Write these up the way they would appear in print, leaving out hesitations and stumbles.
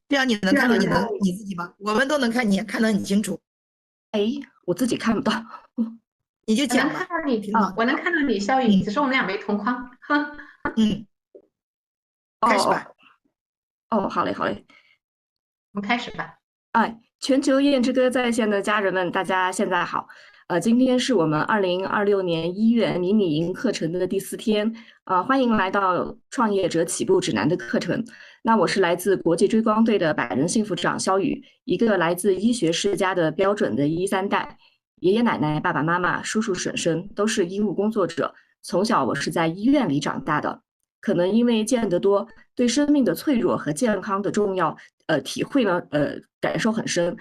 这样你能看到你自己吗？我们都能看你，看得很清楚。哎，我自己看不到。你就我能看讲吧，到你啊，挺好的。我能看到你，肖宇，嗯只是我们俩没同框。哼，嗯，哦哦开始吧。哦，好嘞好嘞。我们开始吧。哎，全球燕之歌在线的家人们，大家现在好。今天是我们2026年1月迷你营课程的第4天。欢迎来到创业者起步指南的课程。那我是来自国际追光队的百人幸福长肖宇，一个来自医学世家的标准的医三代，爷爷奶奶、爸爸妈妈、叔叔婶婶都是医务工作者。从小我是在医院里长大的，可能因为见得多，对生命的脆弱和健康的重要。体会呢，感受很深。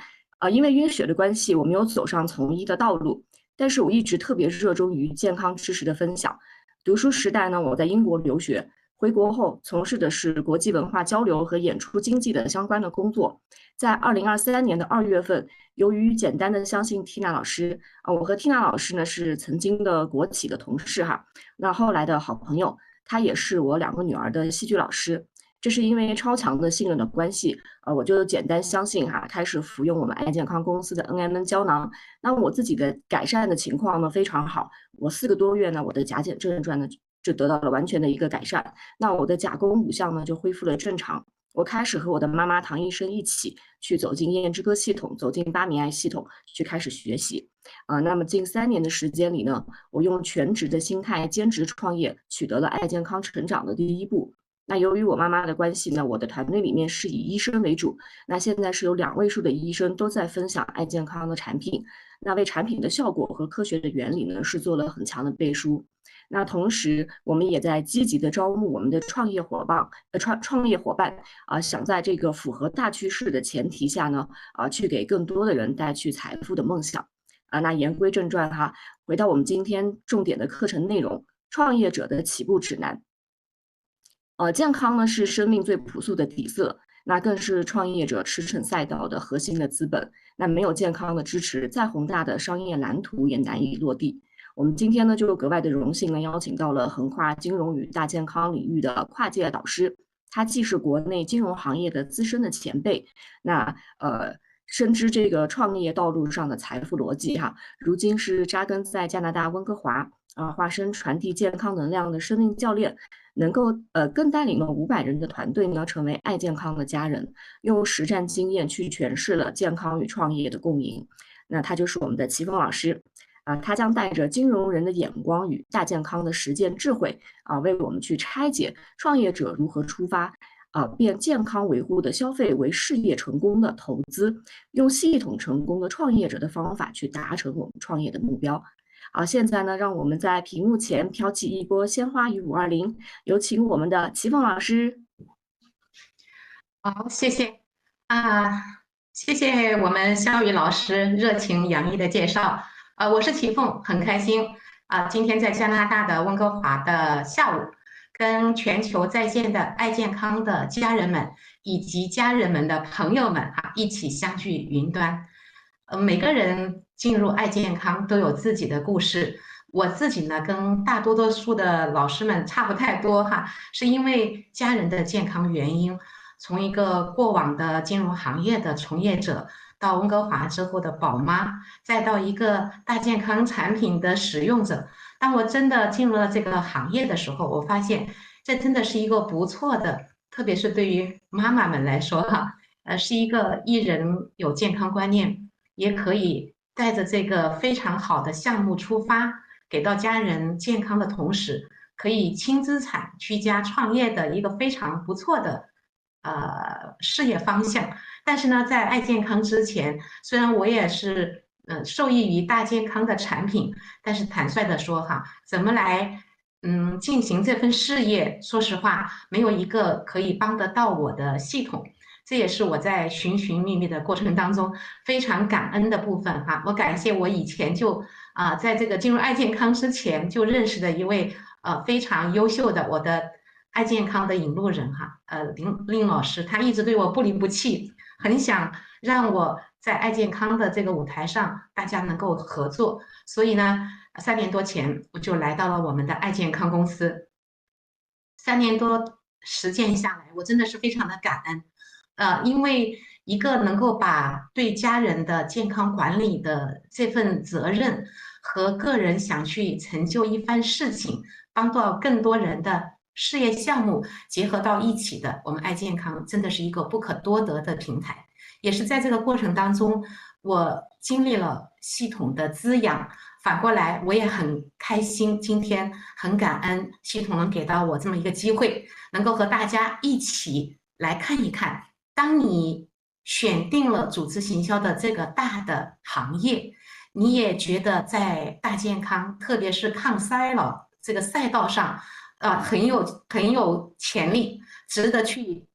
因为晕血的关系，我没有走上从医的道路，但是我一直特别热衷于健康知识的分享。读书时代呢，我在英国留学，回国后从事的是国际文化交流和演出经济的相关的工作。在2023年的2月份，由于简单的相信缇娜老师，我和缇娜老师呢是曾经的国企的同事哈，那后来的好朋友，她也是我2个女儿的戏剧老师。这是因为超强的信任的关系，我就简单相信哈，开始服用我们爱健康公司的 NMN 胶囊。那我自己的改善的情况呢非常好，我4个多月呢，我的甲减症状呢就得到了完全的一个改善。那我的甲功5项呢就恢复了正常。我开始和我的妈妈唐医生一起去走进燕之歌系统，走进巴米艾系统，去开始学习。那么近3年的时间里呢，我用全职的心态兼职创业，取得了爱健康成长的第一步。那由于我妈妈的关系呢，我的团队里面是以医生为主。那现在是有2位数的医生都在分享爱健康的产品，那为产品的效果和科学的原理呢，是做了很强的背书。那同时，我们也在积极的招募我们的创业伙伴，创业伙伴想在这个符合大趋势的前提下呢，去给更多的人带去财富的梦想。那言归正传哈，回到我们今天重点的课程内容，创业者的起步指南。健康呢是生命最朴素的底色，那更是创业者驰骋赛道的核心的资本。那没有健康的支持，再宏大的商业蓝图也难以落地。我们今天呢就格外的荣幸呢，邀请到了横跨金融与大健康领域的跨界导师，他既是国内金融行业的资深的前辈，那深知这个创业道路上的财富逻辑哈，如今是扎根在加拿大温哥华化身传递健康能量的生命教练。能够更带领了500人的团队呢，成为爱健康的家人，用实战经验去诠释了健康与创业的共赢。那他就是我们的齐峰老师他将带着金融人的眼光与大健康的实践智慧为我们去拆解创业者如何出发。变健康维护的消费为事业成功的投资，用系统成功的创业者的方法去达成我们创业的目标。好，现在呢，让我们在屏幕前飘起一波鲜花与520，有请我们的齐凤老师。好，谢谢啊，谢谢我们肖宇老师热情洋溢的介绍。我是齐凤，很开心今天在加拿大的温哥华的下午，跟全球在线的爱健康的家人们以及家人们的朋友们一起相聚云端。每个人进入爱健康都有自己的故事。我自己呢，跟大多数的老师们差不太多哈，是因为家人的健康原因。从一个过往的金融行业的从业者，到温哥华之后的宝妈，再到一个大健康产品的使用者。当我真的进入了这个行业的时候，我发现这真的是一个不错的，特别是对于妈妈们来说是一个一人有健康观念，也可以带着这个非常好的项目出发，给到家人健康的同时，可以轻资产居家创业的一个非常不错的事业方向。但是呢，在爱健康之前，虽然我也是受益于大健康的产品，但是坦率的说怎么来进行这份事业，说实话，没有一个可以帮得到我的系统。这也是我在寻寻觅觅的过程当中非常感恩的部分我感谢我以前就在这个进入爱健康之前就认识的一位非常优秀的我的爱健康的引路人林老师，他一直对我不离不弃，很想让我在爱健康的这个舞台上大家能够合作，所以呢，3年多前我就来到了我们的爱健康公司。3年多实践下来，我真的是非常的感恩。因为一个能够把对家人的健康管理的这份责任和个人想去成就一番事情，帮到更多人的事业项目结合到一起的，我们爱健康真的是一个不可多得的平台。也是在这个过程当中，我经历了系统的滋养，反过来我也很开心，今天很感恩系统能给到我这么一个机会，能够和大家一起来看一看，当你选定了组织行销的这个大的行业，你也觉得在大健康，特别是抗衰老这个赛道上，很有潜力，值得去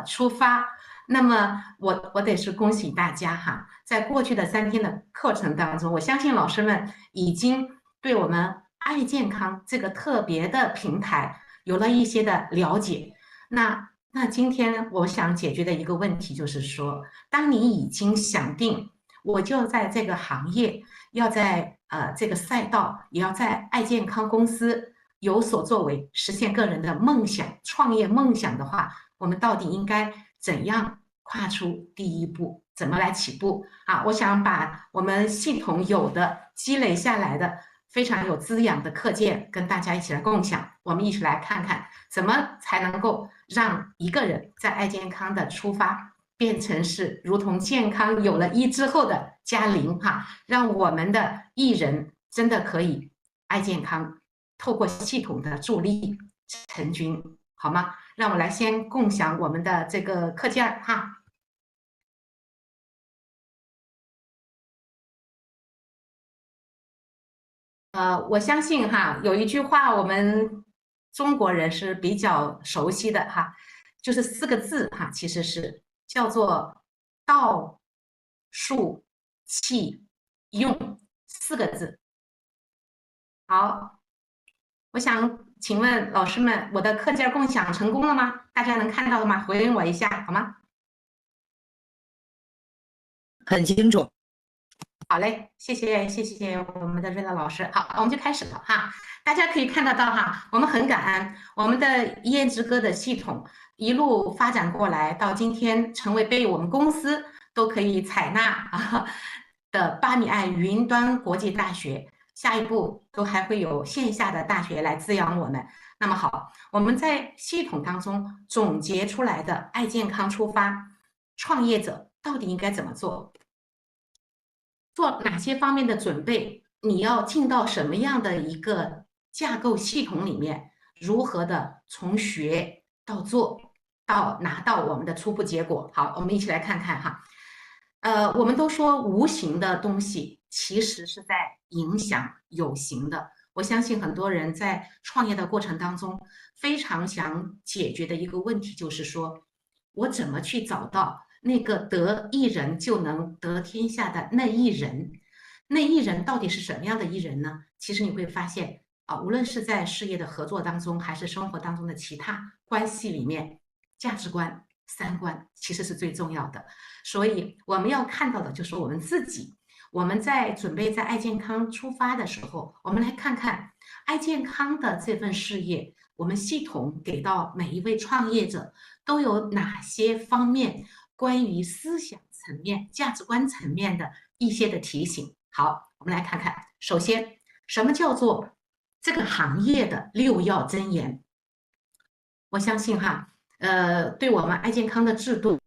出发。那么我得是恭喜大家哈，在过去的3天的课程当中，我相信老师们已经对我们爱健康这个特别的平台有了一些的了解。那今天我想解决的一个问题就是说，当你已经想定我就在这个行业，要在这个赛道，也要在爱健康公司有所作为，实现个人的梦想、创业梦想的话，我们到底应该怎样跨出第一步？怎么来起步啊？我想把我们系统有的积累下来的非常有滋养的课件跟大家一起来共享，我们一起来看看怎么才能够让一个人在爱健康的出发变成是如同健康有了1之后的加0哈，让我们的艺人真的可以爱健康，透过系统的助力成军，好吗？让我来先共享我们的这个课件哈。我相信哈，有一句话我们中国人是比较熟悉的哈，就是4个字哈，其实是叫做道、术、器、用4个字。好，我想请问老师们，我的课件共享成功了吗？大家能看到了吗？回应我一下好吗？很清楚。好嘞，谢谢我们的瑞乐老师。好，我们就开始了哈。大家可以看得到哈，我们很感恩我们的一燕之歌的系统一路发展过来，到今天成为被我们公司都可以采纳的巴米艾云端国际大学。下一步都还会有线下的大学来滋养我们。那么好，我们在系统当中总结出来的爱健康出发，创业者到底应该怎么做？做哪些方面的准备？你要进到什么样的一个架构系统里面？如何的从学到做，到拿到我们的初步结果？好，我们一起来看看哈。我们都说无形的东西其实是在影响有形的。我相信很多人在创业的过程当中，非常想解决的一个问题就是说，我怎么去找到那个得一人就能得天下的那一人？那一人到底是什么样的一人呢？其实你会发现啊，无论是在事业的合作当中，还是生活当中的其他关系里面，价值观、3观其实是最重要的。所以我们要看到的就是我们自己。我们在准备在爱健康出发的时候，我们来看看爱健康的这份事业，我们系统给到每一位创业者都有哪些方面关于思想层面、价值观层面的一些的提醒。好，我们来看看，首先，什么叫做这个行业的6要箴言？我相信哈，对我们爱健康的制度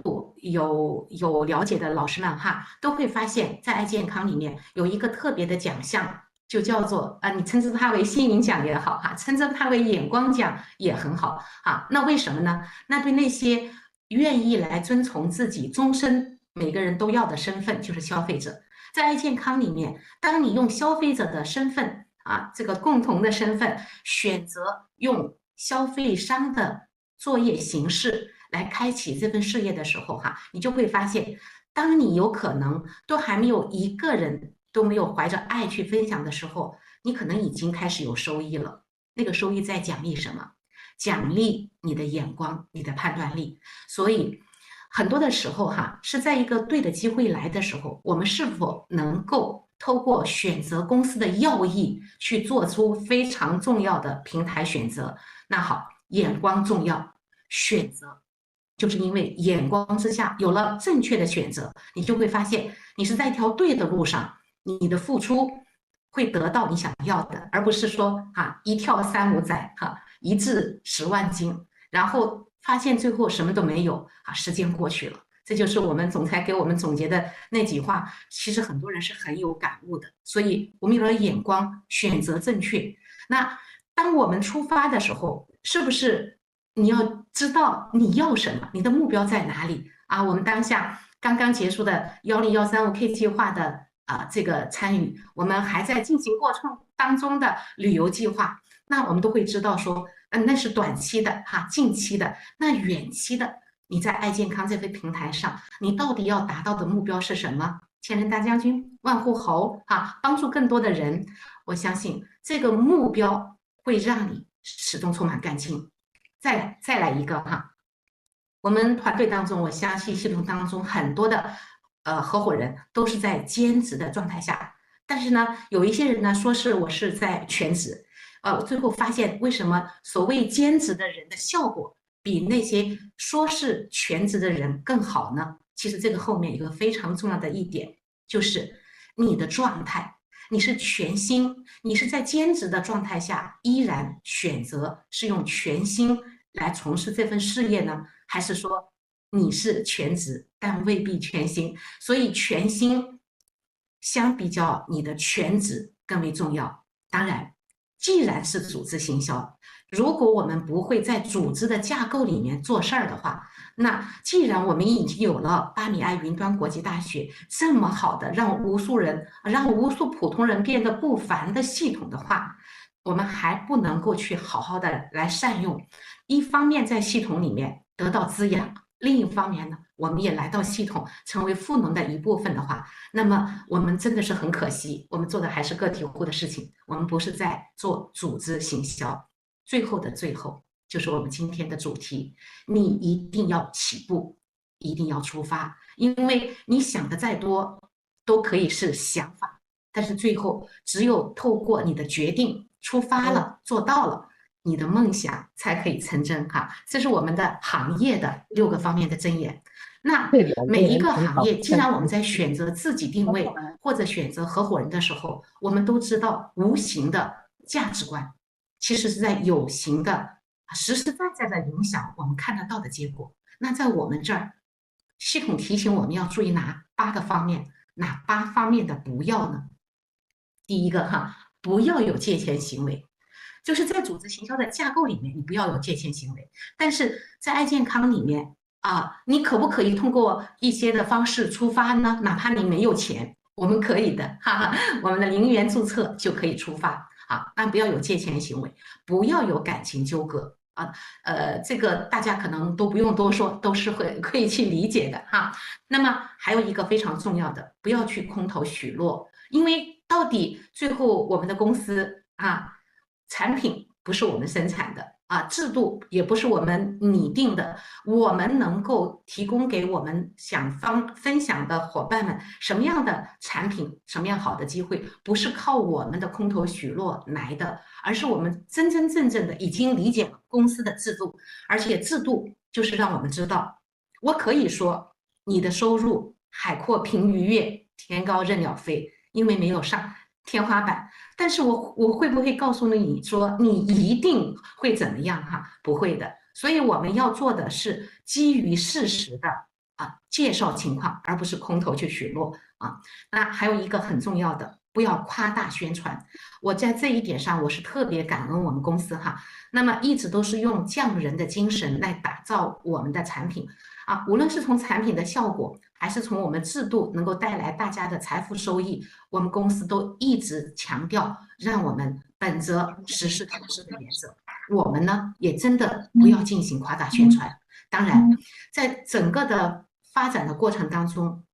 有了解的老师们哈，都会发现，在爱健康里面有一个特别的奖项，就叫做你称之它为星云奖也好哈，称之它为眼光奖也很好啊。那为什么呢？那对那些愿意来遵从自己终身每个人都要的身份，就是消费者。在爱健康里面，当你用消费者的身份这个共同的身份，选择用消费商的作业形式来开启这份事业的时候哈，你就会发现，当你有可能都还没有一个人都没有怀着爱去分享的时候，你可能已经开始有收益了。那个收益在奖励什么？奖励你的眼光，你的判断力。所以很多的时候哈，是在一个对的机会来的时候，我们是否能够透过选择公司的要义去做出非常重要的平台选择？那好，眼光重要，选择就是因为眼光之下有了正确的选择，你就会发现你是在一条对的路上，你的付出会得到你想要的，而不是说一跳3、5载一掷10万金，然后发现最后什么都没有时间过去了。这就是我们总裁给我们总结的那几话，其实很多人是很有感悟的。所以我们有了眼光，选择正确。那当我们出发的时候，是不是你要知道你要什么，你的目标在哪里啊？我们当下刚刚结束的10135K 计划的这个参与，我们还在进行过程当中的旅游计划，那我们都会知道说，那是短期的近期的，那远期的。你在爱健康这个平台上，你到底要达到的目标是什么？千人大将军，万户侯帮助更多的人，我相信这个目标会让你始终充满干劲。再来一个我们团队当中，我相信系统当中很多的合伙人都是在兼职的状态下，但是呢，有一些人呢说是我是在全职，最后发现为什么所谓兼职的人的效果比那些说是全职的人更好呢？其实这个后面有一个非常重要的一点，就是你的状态，你是全心，你是在兼职的状态下依然选择是用全心来从事这份事业呢，还是说你是全职但未必全心？所以全心相比较你的全职更为重要。当然，既然是组织行销，如果我们不会在组织的架构里面做事儿的话，那既然我们已经有了巴米埃云端国际大学这么好的让无数普通人变得不凡的系统的话，我们还不能够去好好的来善用。一方面在系统里面得到滋养，另一方面呢，我们也来到系统成为赋能的一部分的话，那么我们真的是很可惜，我们做的还是个体户的事情，我们不是在做组织行销。最后的最后，就是我们今天的主题，你一定要起步，一定要出发，因为你想的再多都可以是想法，但是最后只有透过你的决定出发了，做到了，你的梦想才可以成真这是我们的行业的6个方面的箴言。那每一个行业，既然我们在选择自己定位或者选择合伙人的时候，我们都知道无形的价值观其实是在有形的实实在在的影响我们看得到的结果。那在我们这儿，系统提醒我们要注意哪8个方面，哪8方面的不要呢？第一个不要有借钱行为，就是在组织行销的架构里面，你不要有借钱行为。但是在爱健康里面你可不可以通过一些的方式出发呢？哪怕你没有钱，我们可以的，我们的0元注册就可以出发但不要有借钱行为，不要有感情纠葛这个大家可能都不用多说，都是可以去理解的那么还有一个非常重要的，不要去空头许诺，因为到底最后我们的公司产品不是我们生产的制度也不是我们拟定的，我们能够提供给我们想分享的伙伴们什么样的产品，什么样好的机会，不是靠我们的空头许诺来的，而是我们真真正正的已经理解了公司的制度，而且制度就是让我们知道，我可以说你的收入海阔凭鱼跃，天高任鸟飞，因为没有上天花板，但是我会不会告诉你说你一定会怎么样不会的。所以我们要做的是基于事实的介绍情况，而不是空头去许诺那还有一个很重要的，不要夸大宣传。我在这一点上我是特别感恩我们公司那么一直都是用匠人的精神来打造我们的产品无论是从产品的效果，还是从我们制度能够带来大家的财富收益，我们公司都一直强调，让我们本着实事求是的原则。我们呢，也真的不要进行夸大宣传。当然，在整个的发展的过程当中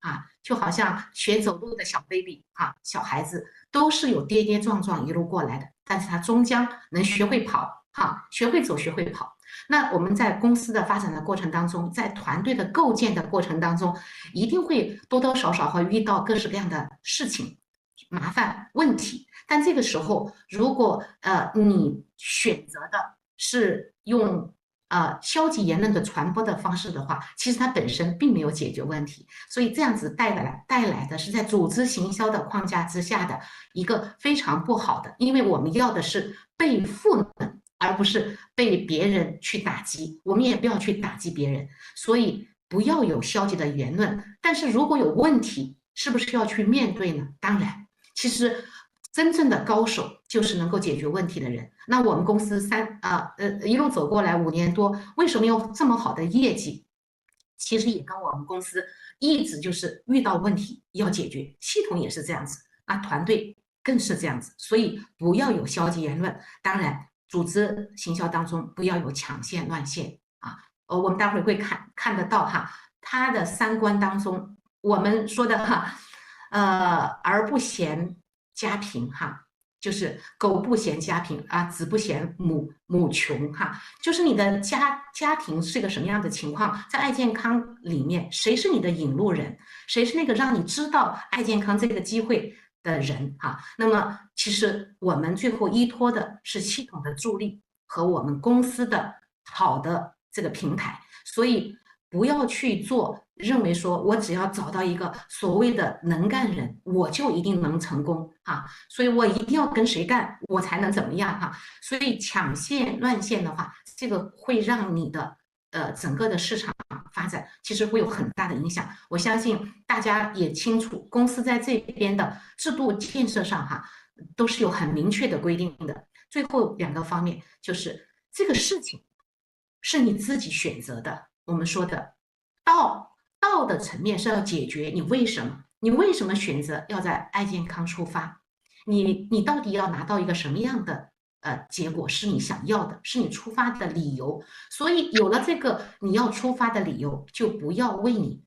就好像学走路的小 baby 小孩子都是有跌跌撞撞一路过来的，但是他终将能学会跑学会走，学会跑。那我们在公司的发展的过程当中，在团队的构建的过程当中，一定会多多少少会遇到各式各样的事情、麻烦、问题。但这个时候，如果你选择的是用消极言论的传播的方式的话，其实它本身并没有解决问题，所以这样子带来的是在组织行销的框架之下的一个非常不好的，因为我们要的是被赋能，而不是被别人去打击，我们也不要去打击别人，所以不要有消极的言论。但是如果有问题，是不是要去面对呢？当然，其实真正的高手就是能够解决问题的人。那我们公司一路走过来5年多，为什么有这么好的业绩？其实也跟我们公司一直就是遇到问题要解决，系统也是这样子，那团队更是这样子，所以不要有消极言论。当然，组织行销当中不要有抢线乱线啊。我们待会儿会看得到哈，他的3观当中，我们说的哈，儿不嫌家贫哈，就是狗不嫌家贫啊，子不嫌母穷哈，就是你的家庭是个什么样的情况，在爱健康里面，谁是你的引路人，谁是那个让你知道爱健康这个机会的人哈。那么其实我们最后依托的是系统的助力和我们公司的好的这个平台，所以不要去做认为说我只要找到一个所谓的能干人，我就一定能成功哈，所以我一定要跟谁干，我才能怎么样哈。所以抢线乱线的话，这个会让你的整个的市场发展其实会有很大的影响。我相信大家也清楚，公司在这边的制度建设上哈，都是有很明确的规定的。最后2个方面就是这个事情是你自己选择的。我们说的道的层面是要解决你为什么选择要在爱健康出发，你到底要拿到一个什么样的结果是你想要的，是你出发的理由。所以有了这个你要出发的理由，就不要为你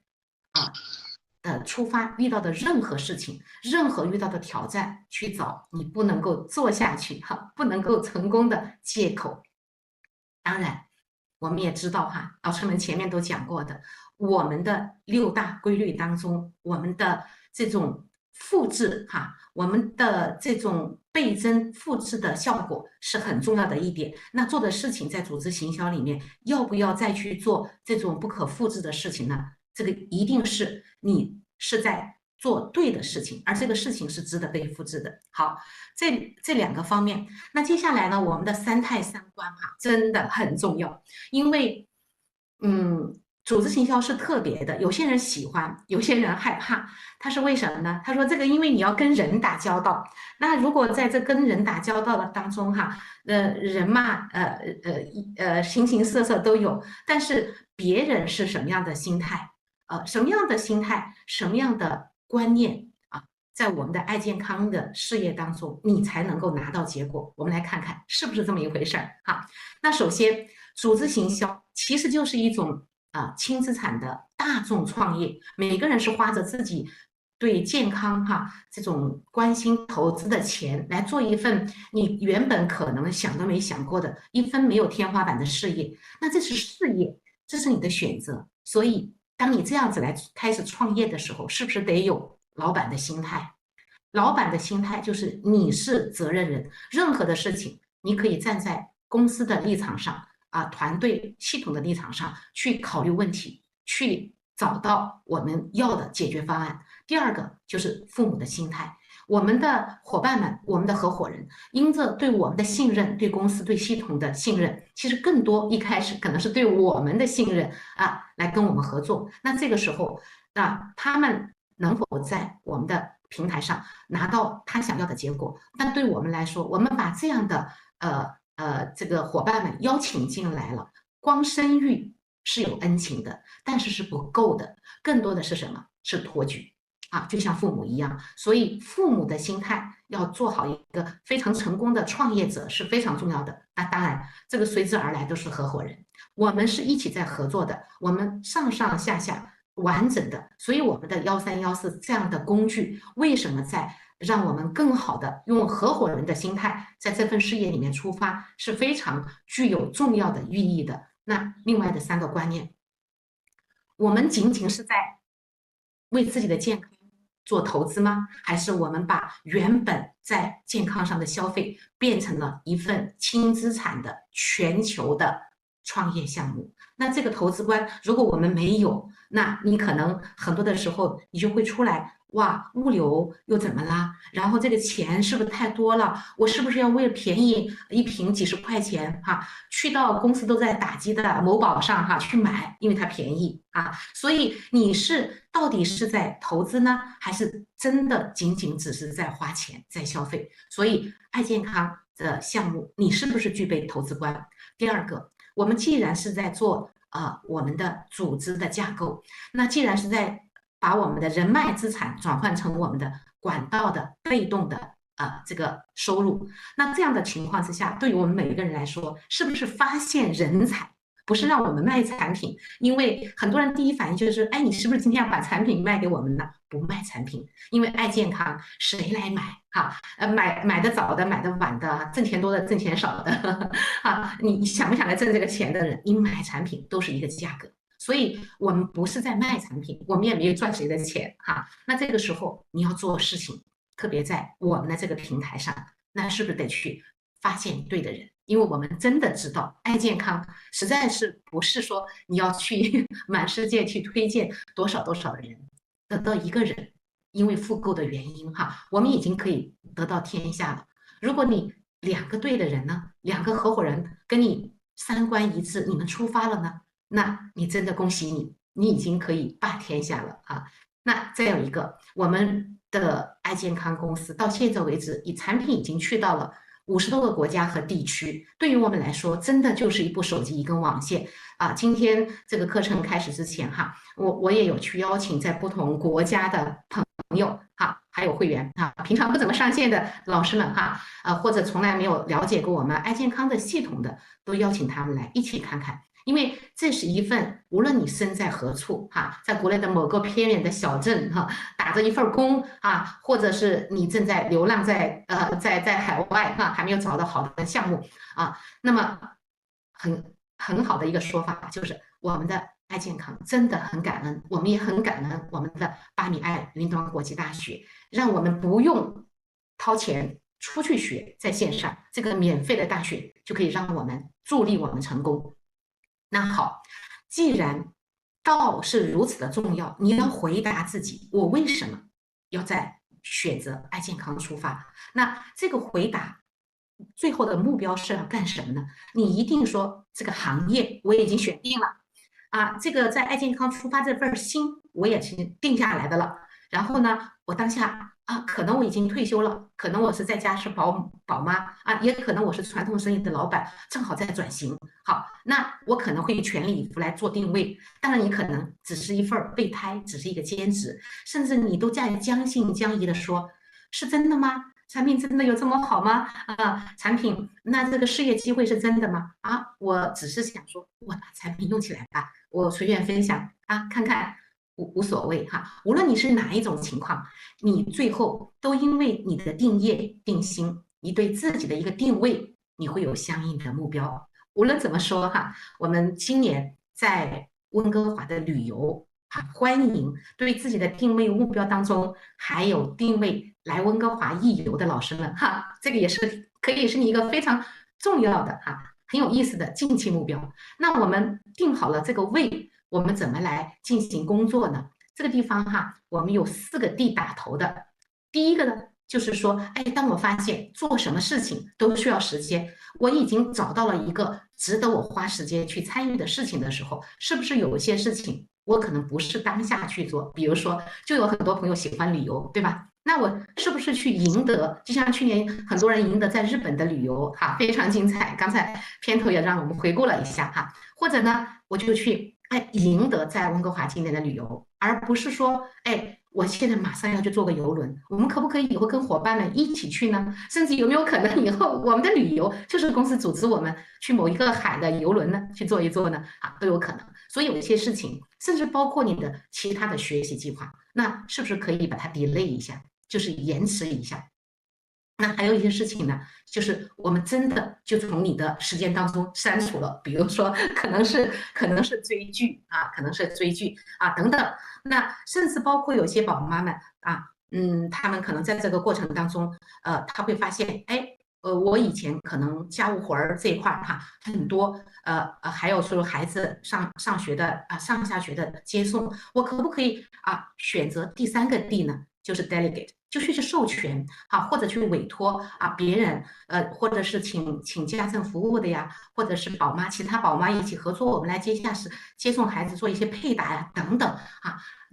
出发遇到的任何事情，任何遇到的挑战去找你不能够做下去不能够成功的借口。当然我们也知道哈，老师们前面都讲过的，我们的6大规律当中，我们的这种复制哈，我们的这种倍增复制的效果是很重要的一点。那做的事情在组织行销里面，要不要再去做这种不可复制的事情呢？这个一定是你是在做对的事情，而这个事情是值得被复制的。好，这2个方面，那接下来呢，我们的3态3观哈，真的很重要，因为组织行销是特别的，有些人喜欢，有些人害怕。他是为什么呢？他说这个因为你要跟人打交道，那如果在这跟人打交道的当中哈，人嘛，形形色色都有，但是别人是什么样的心态？什么样的心态，什么样的观念啊，在我们的爱健康的事业当中，你才能够拿到结果。我们来看看是不是这么一回事儿哈。那首先，组织行销其实就是一种轻资产的大众创业，每个人是花着自己对健康这种关心投资的钱来做一份你原本可能想都没想过的一份没有天花板的事业。那这是事业，这是你的选择，所以当你这样子来开始创业的时候，是不是得有老板的心态？老板的心态就是你是责任人，任何的事情你可以站在公司的立场上团队系统的立场上去考虑问题，去找到我们要的解决方案。第2个就是父母的心态，我们的伙伴们，我们的合伙人，因着对我们的信任，对公司对系统的信任，其实更多一开始可能是对我们的信任来跟我们合作。那这个时候他们能否在我们的平台上拿到他想要的结果？但对我们来说，我们把这样的这个伙伴们邀请进来了，光生育是有恩情的，但是是不够的，更多的是什么？是托举就像父母一样。所以父母的心态要做好一个非常成功的创业者是非常重要的。那当然，这个随之而来都是合伙人，我们是一起在合作的，我们上上下下完整的，所以我们的1314这样的工具，为什么在让我们更好的用合伙人的心态在这份事业里面出发，是非常具有重要的寓意的。那另外的3个观念，我们仅仅是在为自己的健康做投资吗？还是我们把原本在健康上的消费变成了一份轻资产的全球的创业项目。那这个投资观，如果我们没有，那你可能很多的时候你就会出来，哇，物流又怎么啦？然后这个钱是不是太多了？我是不是要为了便宜一瓶几十块钱哈，去到公司都在打击的某宝上哈去买，因为它便宜啊。所以你到底是在投资呢，还是真的仅仅只是在花钱在消费？所以爱健康的项目，你是不是具备投资观？第二个，我们既然是在做我们的组织的架构，那既然是在把我们的人脉资产转换成我们的管道的被动的这个收入，那这样的情况之下，对于我们每一个人来说，是不是发现人才？不是让我们卖产品，因为很多人第一反应就是，哎，你是不是今天要把产品卖给我们呢？不卖产品，因为爱健康谁来买哈？买的早的，买的晚的，挣钱多的，挣钱少的，啊，你想不想来挣这个钱的人，你买产品都是一个价格。所以我们不是在卖产品，我们也没有赚谁的钱哈。那这个时候你要做事情，特别在我们的这个平台上，那是不是得去发现对的人？因为我们真的知道，爱健康实在是不是说你要去满世界去推荐多少多少的人，得到一个人，因为复购的原因哈，我们已经可以得到天下了。如果你两个对的人呢，两个合伙人跟你三观一致，你们出发了呢，那你真的恭喜你，你已经可以霸天下了啊！那再有一个，我们的爱健康公司到现在为止，产品已经去到了50多个国家和地区，对于我们来说，真的就是一部手机一根网线啊！今天这个课程开始之前哈，我也有去邀请在不同国家的朋友哈，还有会员哈，平常不怎么上线的老师们哈，或者从来没有了解过我们爱健康的系统的，都邀请他们来一起看看。因为这是一份，无论你身在何处哈，在国内的某个偏远的小镇哈，打着一份工啊，或者是你正在流浪在海外哈，还没有找到好的项目啊，那么很好的一个说法就是我们的爱健康真的很感恩，我们也很感恩我们的巴米艾云端国际大学，让我们不用掏钱出去学，在线上这个免费的大学就可以让我们助力我们成功。那好，既然道是如此的重要，你要回答自己，我为什么要在选择爱健康出发？那这个回答最后的目标是要干什么呢？你一定说这个行业我已经选定了啊，这个在爱健康出发这份心我也是定下来的了。然后呢，我当下可能我已经退休了，可能我是在家是宝妈啊，也可能我是传统生意的老板，正好在转型。好，那我可能会全力以赴来做定位。当然，你可能只是一份备胎，只是一个兼职，甚至你都在将信将疑的说：“是真的吗？产品真的有这么好吗？产品那这个事业机会是真的吗？我只是想说，我把产品用起来吧，我随便分享看看。”无所谓哈，无论你是哪一种情况，你最后都因为你的定业定心，你对自己的一个定位，你会有相应的目标。无论怎么说哈，我们今年在温哥华的旅游欢迎对自己的定位目标当中还有定位来温哥华义游的老师们哈，这个也是可以是你一个非常重要的很有意思的近期目标。那我们定好了这个位。我们怎么来进行工作呢？这个地方我们有4个D打头的。第一个呢，就是说，当我发现做什么事情都需要时间，我已经找到了一个值得我花时间去参与的事情的时候，是不是有一些事情我可能不是当下去做？比如说，就有很多朋友喜欢旅游，对吧？那我是不是去赢得？就像去年很多人赢得在日本的旅游非常精彩。刚才片头也让我们回顾了一下或者呢，我就去赢得在温哥华今年的旅游，而不是说我现在马上要去坐个游轮，我们可不可以以后跟伙伴们一起去呢？甚至有没有可能以后我们的旅游就是公司组织我们去某一个海的游轮呢去坐一坐呢？都有可能。所以有一些事情，甚至包括你的其他的学习计划，那是不是可以把它 delay 一下，就是延迟一下？那还有一些事情呢，就是我们真的就从你的时间当中删除了，比如说可能是追剧可能是追剧等等。那甚至包括有些宝妈们他们可能在这个过程当中他会发现我以前可能家务活儿这一块儿哈很多，还有说孩子上学的上下学的接送，我可不可以选择第三个 D 呢？就是 delegate，就是去授权或者去委托别人，或者是请家政服务的呀，或者是宝妈，其他宝妈一起合作，我们来接送孩子，做一些配搭呀等等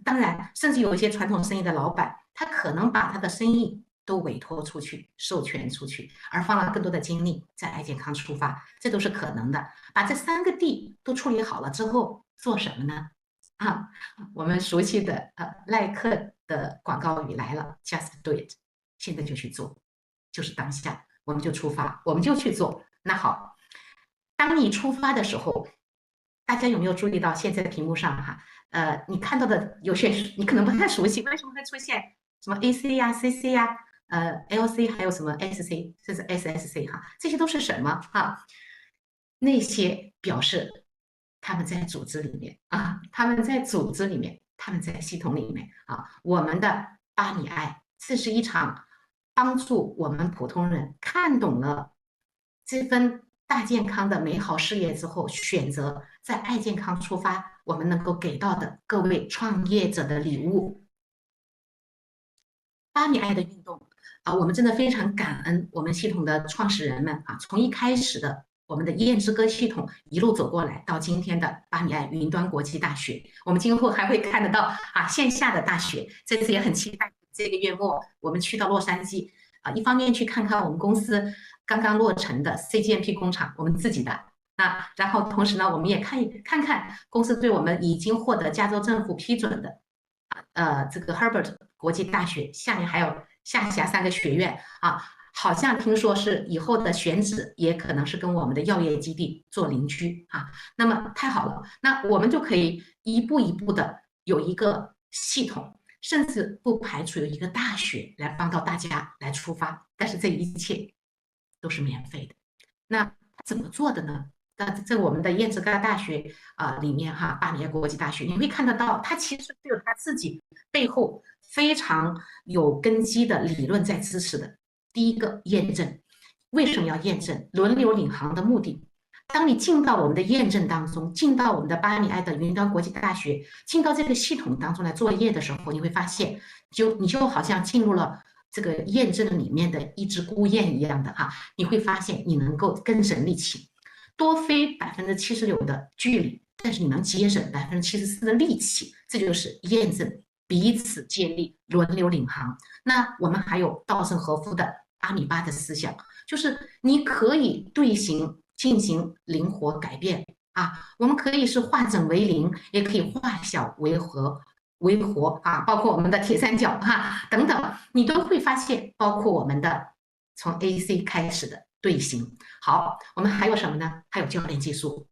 当然，甚至有一些传统生意的老板，他可能把他的生意都委托出去、授权出去，而放了更多的精力在爱健康出发，这都是可能的。把这三个 D 都处理好了之后，做什么呢？我们熟悉的耐克的广告语来了 ，Just do it， 现在就去做，就是当下，我们就出发，我们就去做。那好，当你出发的时候，大家有没有注意到现在屏幕上你看到的有些你可能不太熟悉，为什么会出现什么 AC 呀、CC 呀、LC 还有什么 SC， 这是 SSC 这些都是什么那些表示他们在组织里面他们在组织里面，他们在系统里面我们的巴米爱，这是一场帮助我们普通人看懂了这份大健康的美好事业之后，选择在爱健康出发，我们能够给到的各位创业者的礼物。巴米爱的运动我们真的非常感恩我们系统的创始人们从一开始的我们的燕之歌系统一路走过来，到今天的巴米爱云端国际大学，我们今后还会看得到线下的大学。这次也很期待这个月末我们去到洛杉矶一方面去看看我们公司刚刚落成的 CGMP 工厂，我们自己的然后同时呢，我们也看看公司对我们已经获得加州政府批准的这个 Herbert 国际大学，下面还有下辖3个学院好像听说是以后的选址也可能是跟我们的药业基地做邻居那么太好了，那我们就可以一步一步的有一个系统，甚至不排除有一个大学来帮到大家来出发，但是这一切都是免费的。那怎么做的呢？在我们的燕之歌大学里面巴米爱国际大学，你会看得到，它其实是有它自己背后非常有根基的理论在支持的。第一个验证，为什么要验证？轮流领航的目的。当你进到我们的验证当中，进到我们的巴米爱的云端国际大学，进到这个系统当中来作业的时候，你会发现，你就好像进入了这个验证里面的一只孤雁一样的你会发现你能够跟人一起多飞76%的距离，但是你能节省74%的力气，这就是验证，彼此借力，轮流领航。那我们还有稻盛和夫的阿米巴的思想，就是你可以队形进行灵活改变我们可以是化整为零，也可以化小为活包括我们的铁三角等等，你都会发现，包括我们的从 AC 开始的队形。好，我们还有什么呢？还有教练技术，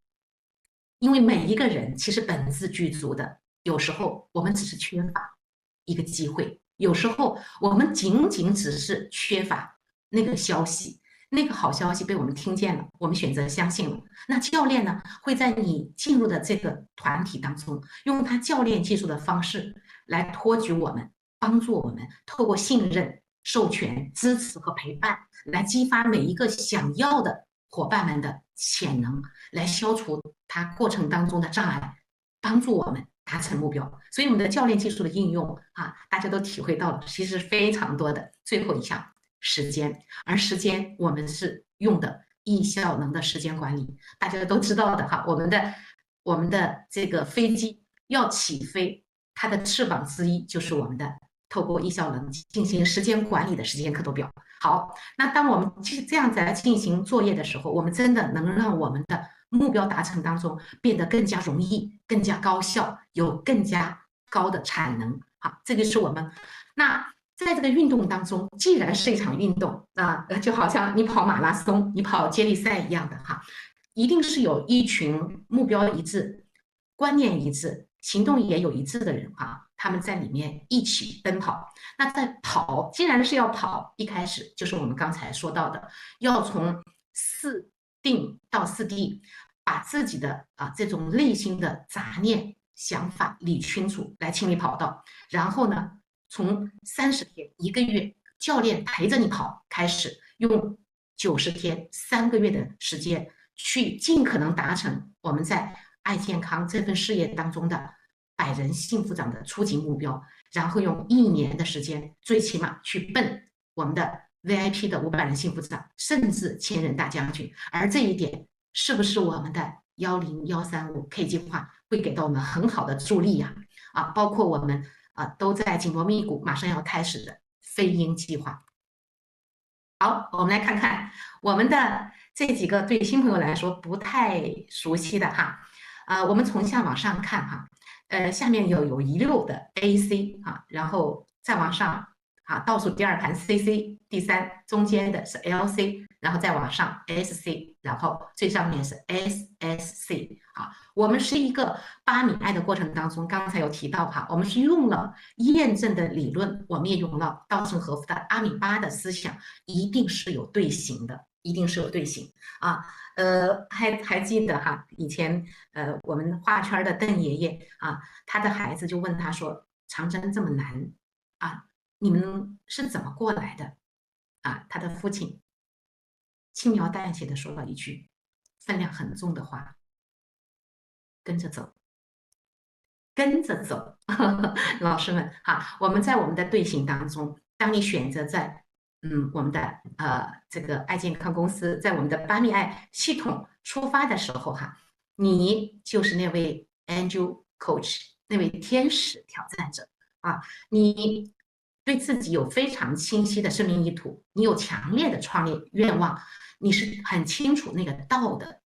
因为每一个人其实本自具足的，有时候我们只是缺乏一个机会，有时候我们仅仅只是缺乏那个消息，那个好消息被我们听见了，我们选择相信了。那教练呢，会在你进入的这个团体当中，用他教练技术的方式来托举我们，帮助我们，透过信任、授权、支持和陪伴，来激发每一个想要的伙伴们的潜能，来消除他过程当中的障碍，帮助我们达成目标。所以我们的教练技术的应用大家都体会到了，其实非常多的。最后一项，时间，而时间我们是用的易效能的时间管理，大家都知道的我们的这个飞机要起飞，它的翅膀之一就是我们的透过易效能进行时间管理的时间刻度表。好，那当我们其实这样子来进行作业的时候，我们真的能让我们的目标达成当中变得更加容易、更加高效，有更加高的产能。好，这个是我们那。在这个运动当中，既然是一场运动就好像你跑马拉松、你跑接力赛一样的一定是有一群目标一致、观念一致、行动也有一致的人他们在里面一起奔跑。那在跑，既然是要跑，一开始就是我们刚才说到的，要从4定到4D，把自己的这种内心的杂念、想法理清楚，来清理跑道。然后呢，从30天、1个月，教练陪着你跑开始，用90天3个月的时间，去尽可能达成我们在爱健康这份事业当中的100人幸福长的初级目标，然后用1年的时间，最起码去奔我们的 VIP 的500人幸福长，甚至1000人大将军。而这一点是不是我们的10135K 计划会给到我们很好的助力呀？包括我们都在紧锣密鼓马上要开始的飞鹰计划。好，我们来看看我们的这几个对新朋友来说不太熟悉的哈，我们从下往上看哈，下面有一溜的 AC 哈，然后再往上倒数第2盘 CC， 第3中间的是 LC， 然后再往上 SC， 然后最上面是 SSC。我们是一个8米爱的过程当中，刚才有提到哈，我们是用了验证的理论，我们也用了稻盛和夫的阿米巴的思想，一定是有队形的，一定是有队形啊。还记得哈，以前我们画圈的邓爷爷啊，他的孩子就问他说：“长征这么难啊，你们是怎么过来的？”他的父亲轻描淡写的说了一句分量很重的话。跟着走，跟着走，老师们哈，我们在我们的队形当中，当你选择在我们的这个爱健康公司，在我们的8米爱系统出发的时候哈，你就是那位 Angel Coach， 那位天使挑战者你对自己有非常清晰的生命意图，你有强烈的创业愿望，你是很清楚那个道的。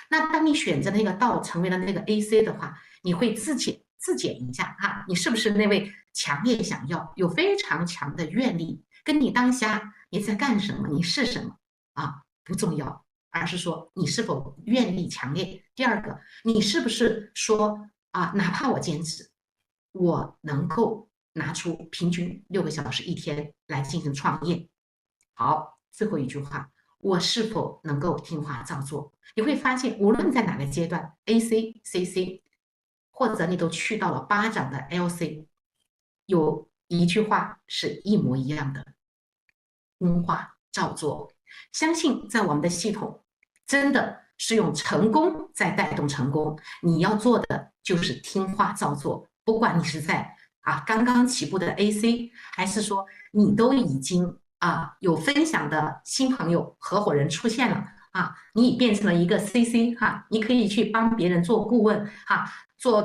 那当你选择那个道成为了那个 AC 的话，你会自检一下你是不是那位强烈想要有非常强的愿力，跟你当下你在干什么，你是什么不重要，而是说你是否愿力强烈。第2个，你是不是说哪怕我坚持，我能够拿出平均6个小时一天来进行创业。好，最后一句话，我是否能够听话照做？你会发现，无论在哪个阶段 ，AC、CC， 或者你都去到了巴掌的 LC， 有一句话是一模一样的：听话照做。相信在我们的系统，真的是用成功在带动成功。你要做的就是听话照做，不管你是在刚刚起步的 AC， 还是说你都已经有分享的新朋友、合伙人出现了你已变成了一个 CC 你可以去帮别人做顾问做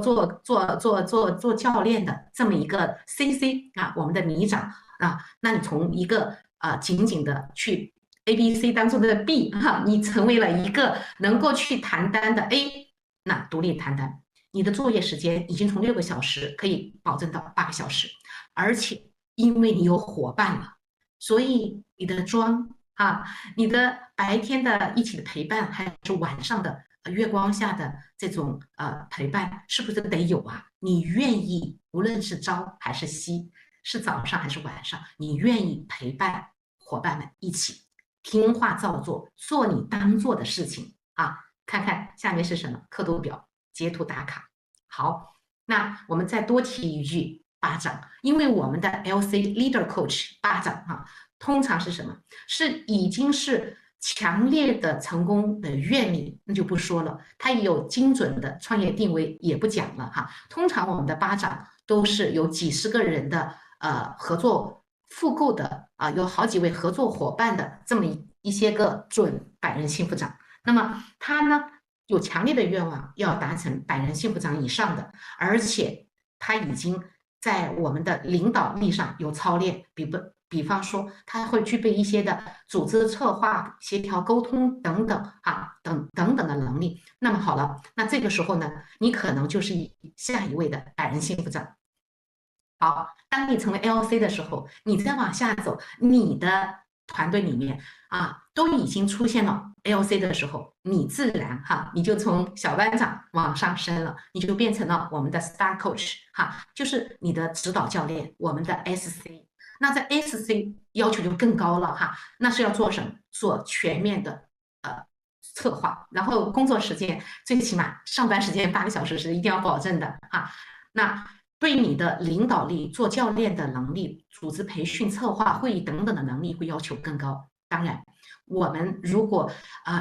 教练的这么一个 CC 我们的米长那你从一个仅仅的去 ABC 当中的 B 你成为了一个能够去谈单的 A， 那独立谈单，你的作业时间已经从6个小时可以保证到8个小时，而且因为你有伙伴了。所以你的妆你的白天的一起的陪伴，还是晚上的月光下的这种陪伴，是不是得有你愿意，无论是朝还是夕，是早上还是晚上，你愿意陪伴伙伴们一起听话照做，做你当做的事情看看下面是什么刻度表，截图打卡。好，那我们再多提一句。巴掌，因为我们的 LC Leader Coach 巴掌通常是什么？是已经是强烈的成功的愿力，那就不说了。它也有精准的创业定位，也不讲了通常我们的巴掌都是有几十个人的合作复购的有好几位合作伙伴的这么一些个准100人幸福长。那么他呢有强烈的愿望要达成100人幸福长以上的，而且他已经在我们的领导力上有操练，比方说他会具备一些的组织策划、协调沟通等等等等的能力。那么好了，那这个时候呢，你可能就是下一位的100人幸福长。好，当你成为 LC 的时候，你再往下走，你的团队里面都已经出现了 LC 的时候，你自然你就从小班长往上升了，你就变成了我们的 Star Coach 就是你的指导教练，我们的 SC。那在 SC 要求就更高了那是要做什么？做全面的策划，然后工作时间最起码上班时间8个小时是一定要保证的那对你的领导力、做教练的能力、组织培训、策划会议等等的能力会要求更高。当然，我们如果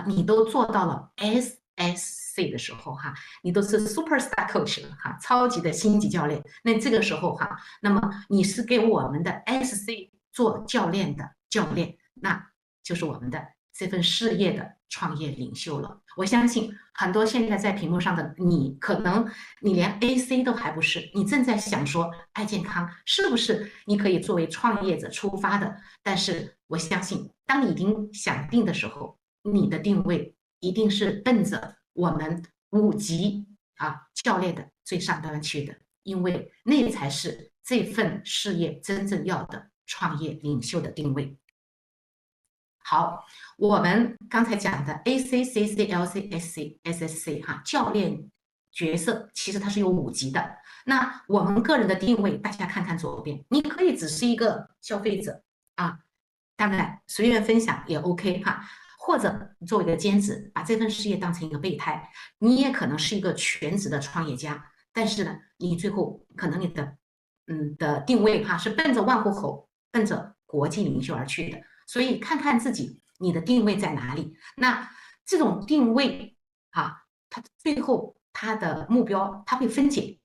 你都做到了 SSC 的时候哈，你都是 Superstar Coach 了哈，超级的星级教练。那这个时候哈，那么你是给我们的 SC 做教练的教练，那就是我们的这份事业的创业领袖了。我相信很多现在在屏幕上的你，可能你连 AC 都还不是，你正在想说爱健康是不是你可以作为创业者出发的？但是我相信，当你已经想定的时候，你的定位一定是奔着我们5级教练的最上端去的，因为那才是这份事业真正要的创业领袖的定位。好，我们刚才讲的 AC、CC、LC、SC、SSC 教练角色其实它是有5级的。那我们个人的定位，大家看看左边，你可以只是一个消费者当然随缘分享也 OK 或者作为一个兼职，把这份事业当成一个备胎。你也可能是一个全职的创业家，但是呢，你最后可能你的定位是奔着万户侯、奔着国际领袖而去的。所以看看自己你的定位在哪里。那这种定位它最后它的目标它会分解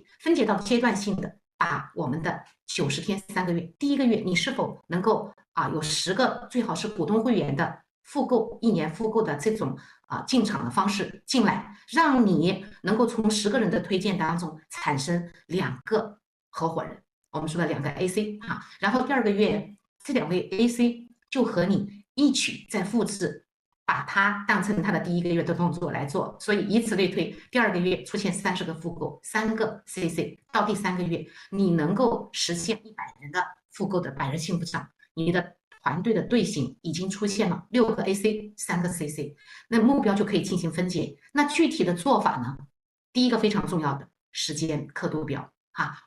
到阶段性的，把我们的90天3个月，第一个月你是否能够有10个最好是股东会员的复购1年复购的这种进场的方式进来，让你能够从10个人的推荐当中产生2个合伙人，我们说的2个 AC 然后第2个月这2位 AC 就和你一起再复制，把它当成他的第1个月的动作来做，所以以此类推，第2个月出现30个复购，3个 CC， 到第3个月你能够实现100人的复购的100人幸福长，你的团队的队形已经出现了6个 AC， 3个 CC， 那目标就可以进行分解。那具体的做法呢？第一个非常重要的时间刻度表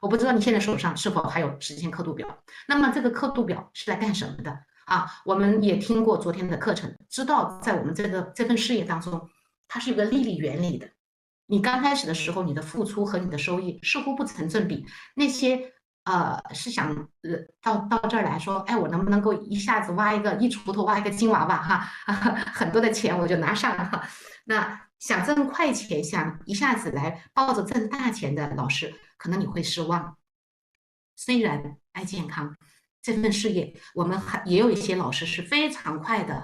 我不知道你现在手上是否还有时间刻度表。那么这个刻度表是来干什么的？我们也听过昨天的课程，知道在我们这份事业当中，它是有个粒原理的。你刚开始的时候，你的付出和你的收益似乎不成正比。那些是想到这儿来说，哎，我能不能够一下子一锄头挖一个金娃娃很多的钱我就拿上了那想挣快钱，想一下子来抱着挣大钱的老师，可能你会失望。虽然爱健康这份事业，我们也有一些老师是非常快的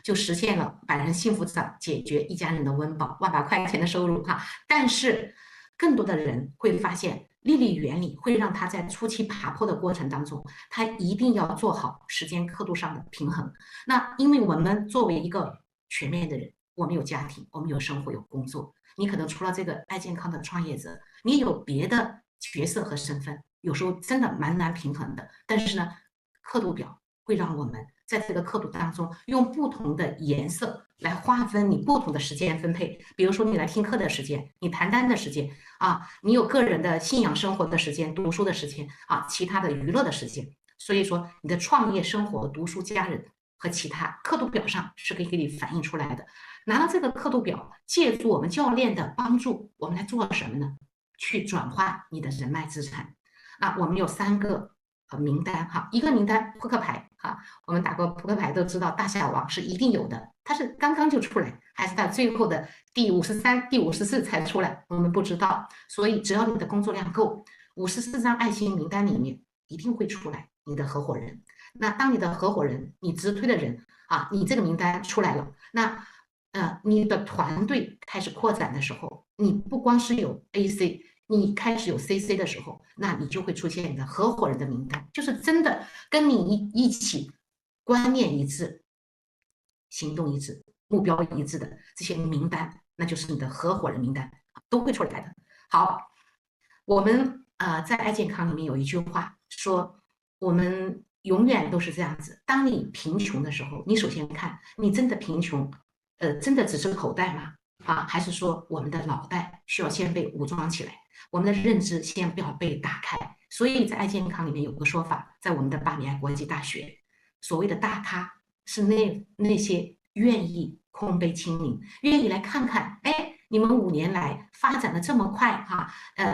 就实现了100人幸福长，解决一家人的温饱，100万块钱的收入但是更多的人会发现，粒原理会让他在初期爬坡的过程当中，他一定要做好时间刻度上的平衡。那因为我们作为一个全面的人，我们有家庭，我们有生活，有工作。你可能除了这个爱健康的创业者，你有别的角色和身份，有时候真的蛮难平衡的。但是呢，刻度表会让我们在这个刻度当中用不同的颜色来划分你不同的时间分配。比如说你来听课的时间，你谈单的时间你有个人的信仰生活的时间，读书的时间其他的娱乐的时间。所以说你的创业生活、读书、家人和其他刻度表上是可以给你反映出来的。拿到这个刻度表，借助我们教练的帮助，我们来做什么呢？去转化你的人脉资产。我们有3个名单一个名单扑克牌我们打过扑克牌都知道大小王是一定有的，它是刚刚就出来，还是到最后的第53、第54才出来，我们不知道。所以只要你的工作量够，54张爱心名单里面一定会出来你的合伙人。那当你的合伙人，你直推的人你这个名单出来了，那你的团队开始扩展的时候，你不光是有 AC， 你开始有 CC 的时候，那你就会出现你的合伙人的名单，就是真的跟你一起观念一致、行动一致、目标一致的这些名单，那就是你的合伙人名单，都会出来的。好，我们在爱健康里面有一句话说，我们永远都是这样子，当你贫穷的时候，你首先看你真的贫穷真的只是口袋吗？还是说我们的脑袋需要先被武装起来，我们的认知先不要被打开。所以在爱健康里面有个说法，在我们的巴米埃国际大学，所谓的大咖是那些愿意空杯清零，愿意来看看，哎，你们5年来发展的这么快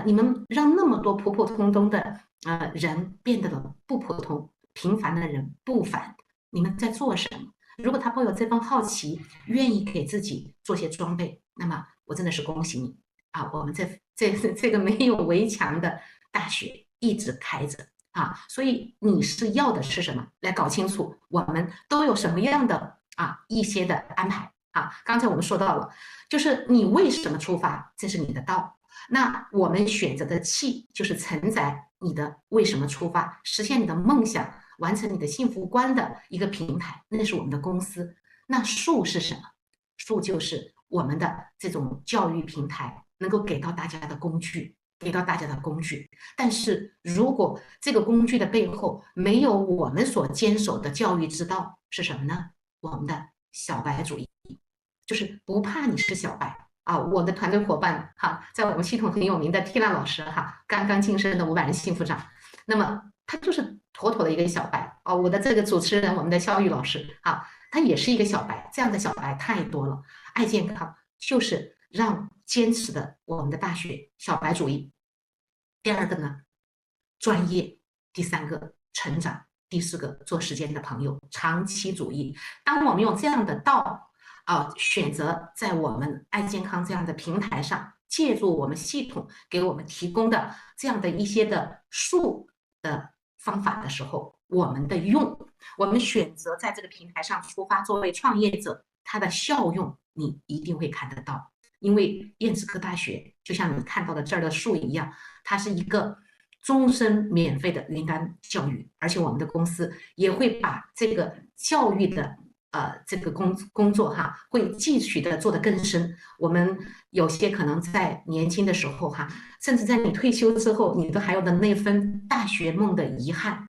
你们让那么多普普通通的人变得了不普通，平凡的人不凡，你们在做什么？如果他抱有这份好奇，愿意给自己做些装备，那么我真的是恭喜你啊！我们这个没有围墙的大学一直开着啊，所以你是要的是什么？来搞清楚我们都有什么样的一些的安排啊。刚才我们说到了，就是你为什么出发，这是你的道。那我们选择的气就是承载你的为什么出发，实现你的梦想，完成你的幸福观的一个平台，那是我们的公司。那术是什么？术就是我们的这种教育平台，能够给到大家的工具，给到大家的工具。但是如果这个工具的背后没有我们所坚守的教育之道，是什么呢？我们的小白主义，就是不怕你是小白。我的团队伙伴在我们系统很有名的 Tina 老师刚刚晋升的500人幸福长，那么他就是妥妥的一个小白我的这个主持人，我们的肖玉老师他也是一个小白，这样的小白太多了。爱健康就是让坚持的我们的大学小白主义。第二个呢，专业；第三个，成长；第四个，做时间的朋友，长期主义。当我们用这样的道选择在我们爱健康这样的平台上，借助我们系统给我们提供的这样的一些的术的方法的时候，我们的用，我们选择在这个平台上出发作为创业者，它的效用你一定会看得到。因为燕子科大学就像你看到的这儿的树一样，它是一个终身免费的云端教育，而且我们的公司也会把这个教育的这个工作会继续的做得更深。我们有些可能在年轻的时候甚至在你退休之后，你都还有的那份大学梦的遗憾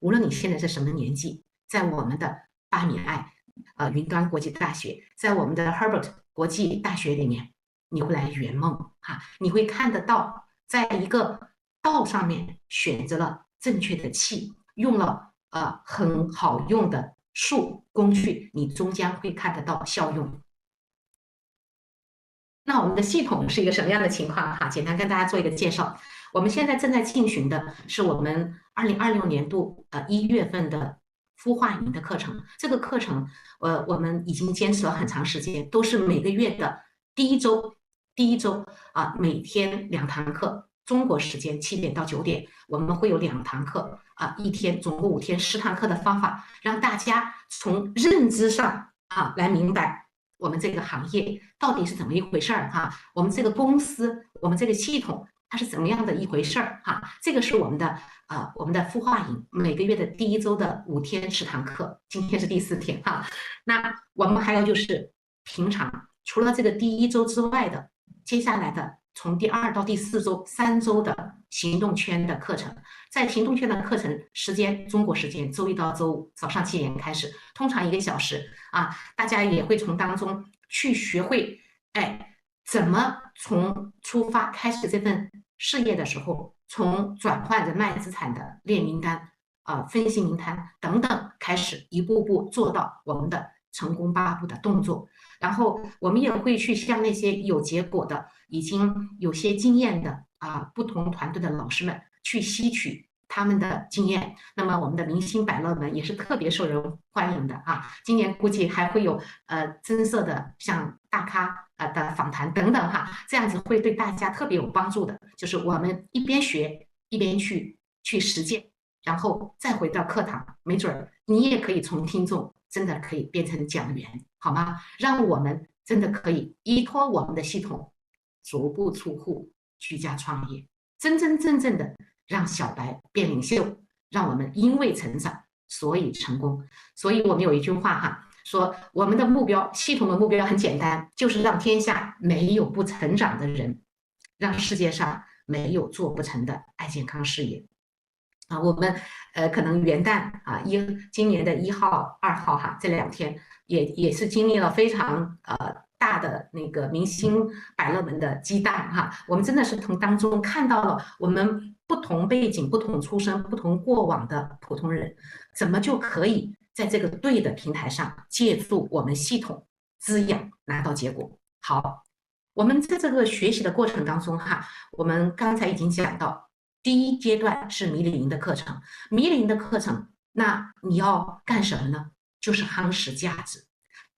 无论你现在是什么年纪，在我们的巴米艾云端国际大学，在我们的 Herbert 国际大学里面，你会来圆梦你会看得到，在一个道上面选择了正确的气，用了很好用的术工具，你终将会看得到效用。那我们的系统是一个什么样的情况简单跟大家做一个介绍。我们现在正在进行的是我们2026年度1月份的孵化营的课程。这个课程我们已经坚持了很长时间，都是每个月的第一周每天2堂课，中国时间7点到9点，我们会有2堂课一天总共5天10堂课的方法，让大家从认知上来明白我们这个行业到底是怎么一回事我们这个公司，我们这个系统它是怎么样的一回事这个是我们的孵化营每个月的第一周的5天10堂课，今天是第4天那我们还有就是平常除了这个第一周之外的，接下来的从第2到第4周3周的行动圈的课程。在行动圈的课程时间，中国时间周一到周五早上7点开始，通常1个小时大家也会从当中去学会怎么从出发开始这份事业的时候，从转换人脉资产的列名单分析名单等等开始，一步步做到我们的成功8步的动作。然后我们也会去向那些有结果的、已经有些经验的不同团队的老师们去吸取他们的经验。那么我们的明星百乐门也是特别受人欢迎的今年估计还会有增色的像大咖的访谈等等这样子会对大家特别有帮助的。就是我们一边学一边去实践，然后再回到课堂，没准你也可以从听众真的可以变成讲员，好吗？让我们真的可以依托我们的系统，逐步出户，居家创业，真真正正的让小白变领袖，让我们因为成长所以成功。所以我们有一句话说我们的目标，系统的目标很简单，就是让天下没有不成长的人，让世界上没有做不成的爱健康事业。我们可能元旦今年的1号、2号这2天也是经历了非常大的那个明星百乐门的激荡我们真的是从当中看到了我们不同背景、不同出身、不同过往的普通人，怎么就可以在这个对的平台上借助我们系统滋养拿到结果。好，我们在这个学习的过程当中我们刚才已经讲到，第1阶段是迷你营的课程。迷你营的课程，那你要干什么呢？就是夯实价值。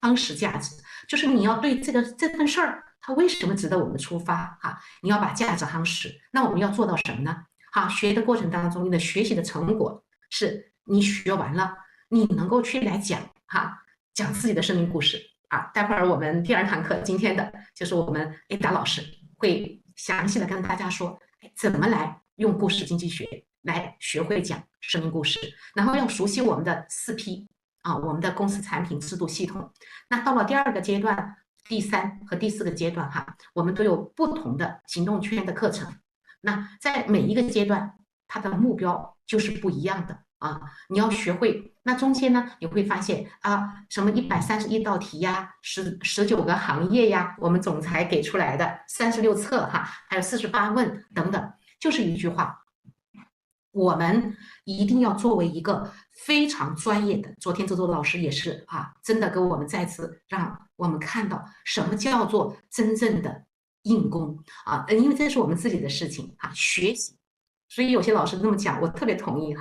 夯实价值就是你要对这份事儿，它为什么值得我们出发哈？你要把价值夯实。那我们要做到什么呢？哈，学的过程当中，你的学习的成果是你学完了，你能够去来讲哈，讲自己的生命故事啊。待会儿我们第2堂课，今天的就是我们达老师会详细的跟大家说，怎么来用故事经济学来学会讲生命故事，然后要熟悉我们的4P。我们的公司产品制度系统。那到了第2个阶段、第3和第4个阶段哈，我们都有不同的行动圈的课程。那在每一个阶段，它的目标就是不一样的啊。你要学会，那中间呢，你会发现啊，什么131道题呀，19个行业呀，我们总裁给出来的36册哈，还有48问等等，就是一句话。我们一定要作为一个非常专业的，昨天周周老师也是真的给我们再次让我们看到什么叫做真正的硬功因为这是我们自己的事情学习。所以有些老师这么讲，我特别同意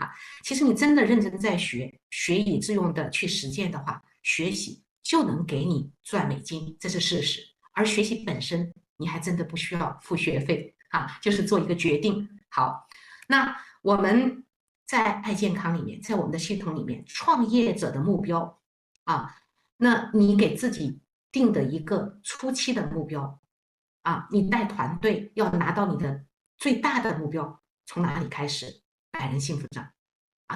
其实你真的认真在学以致用的去实践的话，学习就能给你赚美金，这是事实。而学习本身，你还真的不需要付学费就是做一个决定。好，那我们在爱健康里面，在我们的系统里面，创业者的目标那你给自己定的一个初期的目标你带团队要拿到你的最大的目标，从哪里开始？100人幸福长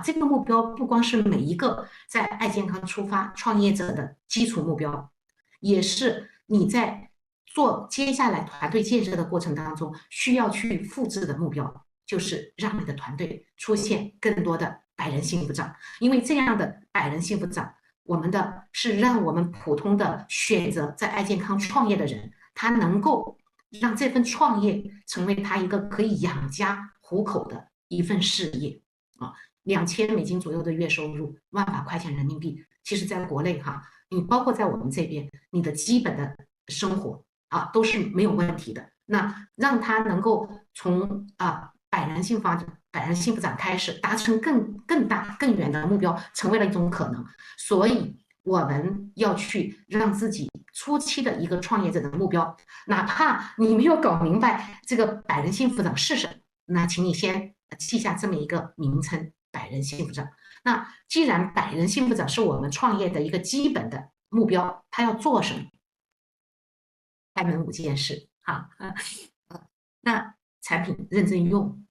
这个目标不光是每一个在爱健康出发创业者的基础目标，也是你在做接下来团队建设的过程当中需要去复制的目标。就是让你的团队出现更多的100人幸福长，因为这样的100人幸福长，我们的是让我们普通的选择在爱健康创业的人，他能够让这份创业成为他一个可以养家糊口的一份事业2000美金左右的月收入，1万把块钱人民币，其实在国内你包括在我们这边，你的基本的生活都是没有问题的。那让他能够从100人幸福长开始达成更大更远的目标，成为了一种可能。所以我们要去让自己初期的一个创业者的目标，哪怕你没有搞明白这个100人幸福长是什么，那请你先记下这么一个名称，100人幸福长。那既然100人幸福长是我们创业的一个基本的目标，他要做什么？开门5件事那产品认真用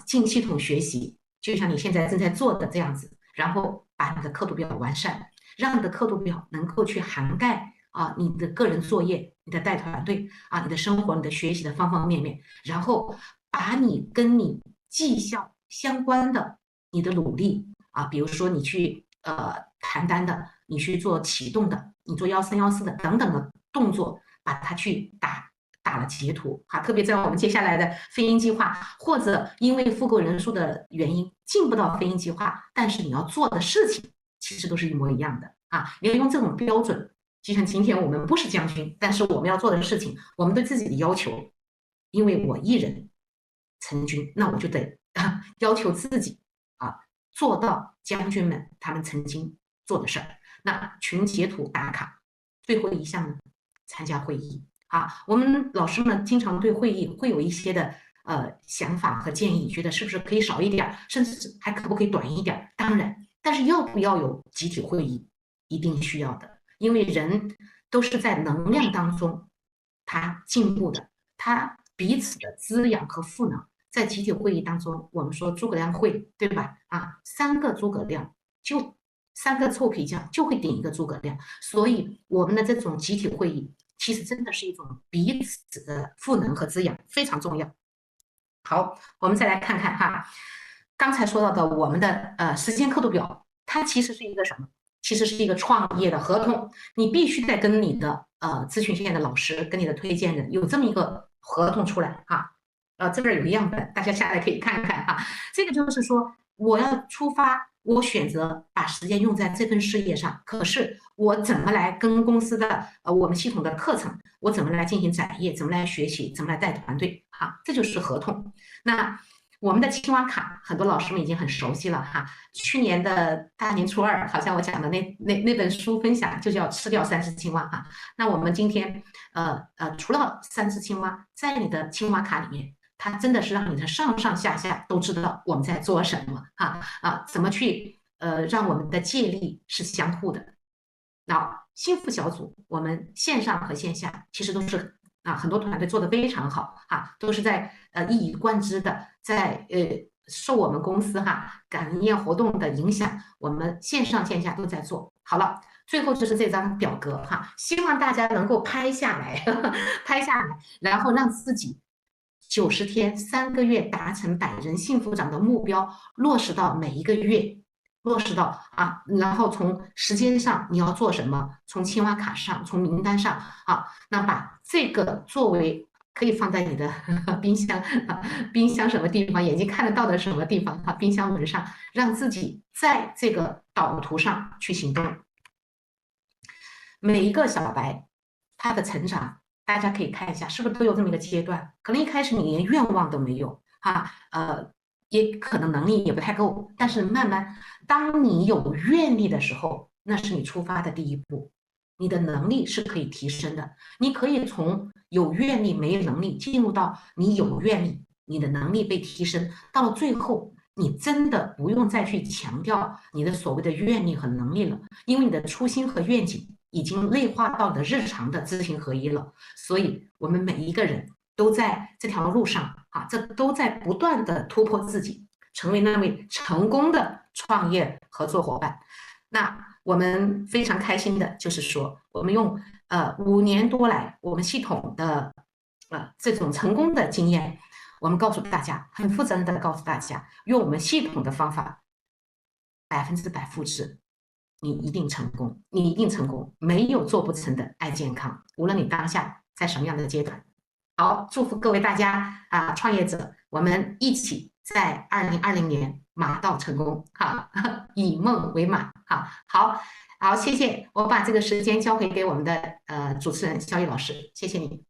进系统学习，就像你现在正在做的这样子，然后把你的课度表完善，让你的课度表能够去涵盖你的个人作业、你的带团队你的生活、你的学习的方方面面，然后把你跟你绩效相关的你的努力比如说你去谈单的，你去做启动的，你做1314的等等的动作，把它去打了截图特别在我们接下来的飞鹰计划，或者因为复购人数的原因进不到飞鹰计划，但是你要做的事情其实都是一模一样的你要用这种标准。就像今天我们不是将军，但是我们要做的事情，我们对自己的要求，因为我一人成军，那我就得要求自己做到将军们他们曾经做的事儿。那群截图打卡，最后一项呢，参加会议我们老师们经常对会议会有一些的想法和建议，觉得是不是可以少一点，甚至还可不可以短一点？当然，但是要不要有集体会议，一定需要的，因为人都是在能量当中他进步的，他彼此的滋养和赋能。在集体会议当中，我们说诸葛亮会，对吧？3个诸葛亮就3个臭皮匠就会顶一个诸葛亮，所以我们的这种集体会议其实真的是一种彼此的赋能和滋养，非常重要。好，我们再来看看刚才说到的我们的时间刻度表，它其实是一个什么？其实是一个创业的合同，你必须得跟你的咨询线的老师，跟你的推荐人有这么一个合同出来这边有个样本，大家下来可以看看这个就是说我要出发，我选择把时间用在这份事业上，可是我怎么来跟公司的我们系统的课程，我怎么来进行展业，怎么来学习，怎么来带团队这就是合同。那我们的青蛙卡，很多老师们已经很熟悉了哈。去年的大年初二，好像我讲的那本书分享就叫吃掉3只青蛙哈。那我们今天除了3只青蛙，在你的青蛙卡里面，它真的是让你的上上下下都知道我们在做什么怎么去让我们的借力是相互的。那幸福小组，我们线上和线下其实都是很多团队做得非常好都是在一以贯之的，在受我们公司感恩宴活动的影响，我们线上线下都在做好了。最后就是这张表格希望大家能够拍下来，拍下来，然后让自己90天3个月达成100人幸福长的目标，落实到每一个月。落实到然后从时间上你要做什么，从青蛙卡上，从名单上那把这个作为可以放在你的冰箱冰箱什么地方，眼睛看得到的什么地方冰箱门上，让自己在这个导图上去行动。每一个小白他的成长，大家可以看一下，是不是都有这么一个阶段？可能一开始你连愿望都没有也可能能力也不太够，但是慢慢，当你有愿力的时候，那是你出发的第一步，你的能力是可以提升的。你可以从有愿力没有能力进入到你有愿力，你的能力被提升，到了最后，你真的不用再去强调你的所谓的愿力和能力了，因为你的初心和愿景已经内化到了日常的知行合一了。所以，我们每一个人都在这条路上这都在不断的突破自己，成为那位成功的创业合作伙伴。那我们非常开心的就是说，我们用5年多来我们系统的这种成功的经验，我们告诉大家，很负责任的告诉大家，用我们系统的方法100%复制，你一定成功，你一定成功，没有做不成的爱健康，无论你当下在什么样的阶段。好，祝福各位大家创业者，我们一起在2020年马到成功以梦为马好，谢谢，我把这个时间交回给我们的主持人肖毅老师，谢谢你。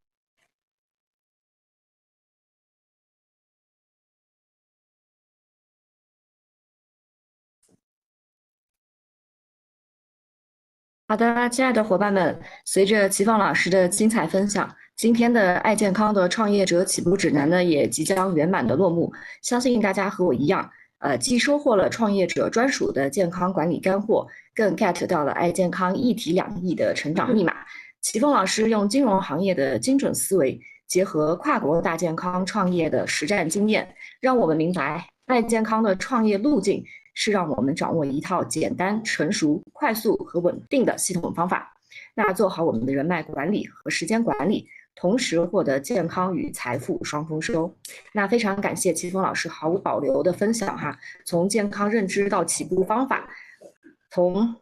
好的，亲爱的伙伴们，随着齐放老师的精彩分享，今天的爱健康的创业者起步指南呢，也即将圆满的落幕。相信大家和我一样，既收获了创业者专属的健康管理干货，更 get 到了爱健康一体两翼的成长密码。齐凤老师用金融行业的精准思维，结合跨国大健康创业的实战经验，让我们明白爱健康的创业路径是让我们掌握一套简单、成熟、快速和稳定的系统方法。那做好我们的人脉管理和时间管理，同时获得健康与财富双丰收。那非常感谢齐峰老师毫无保留的分享从健康认知到起步方法，从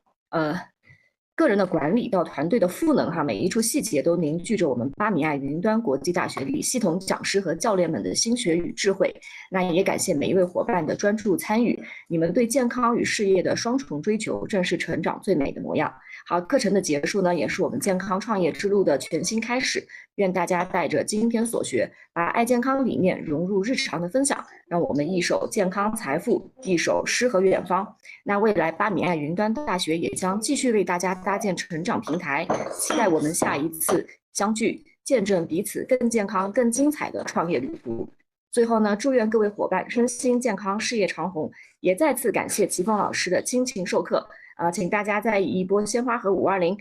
个人的管理到团队的赋能每一处细节都凝聚着我们巴米艾云端国际大学里系统讲师和教练们的心血与智慧。那也感谢每一位伙伴的专注参与，你们对健康与事业的双重追求，正是成长最美的模样。好，课程的结束呢，也是我们健康创业之路的全新开始。愿大家带着今天所学，把爱健康理念融入日常的分享，让我们一手健康财富，一手诗和远方。那未来巴米艾云端大学也将继续为大家搭建成长平台，期待我们下一次相聚，见证彼此更健康、更精彩的创业旅途。最后呢，祝愿各位伙伴身心健康，事业长虹。也再次感谢齐峰老师的倾情授课。请大家再以一波鲜花和520，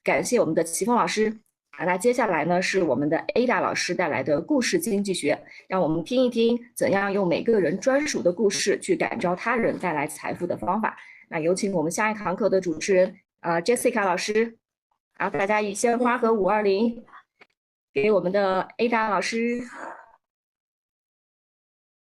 感谢我们的齐峰老师。那接下来呢是我们的 Ada 老师带来的故事经济学，让我们听一听怎样用每个人专属的故事去感召他人，带来财富的方法。那有请我们下一堂课的主持人Jessica 老师。好，大家以鲜花和520给我们的 Ada 老师。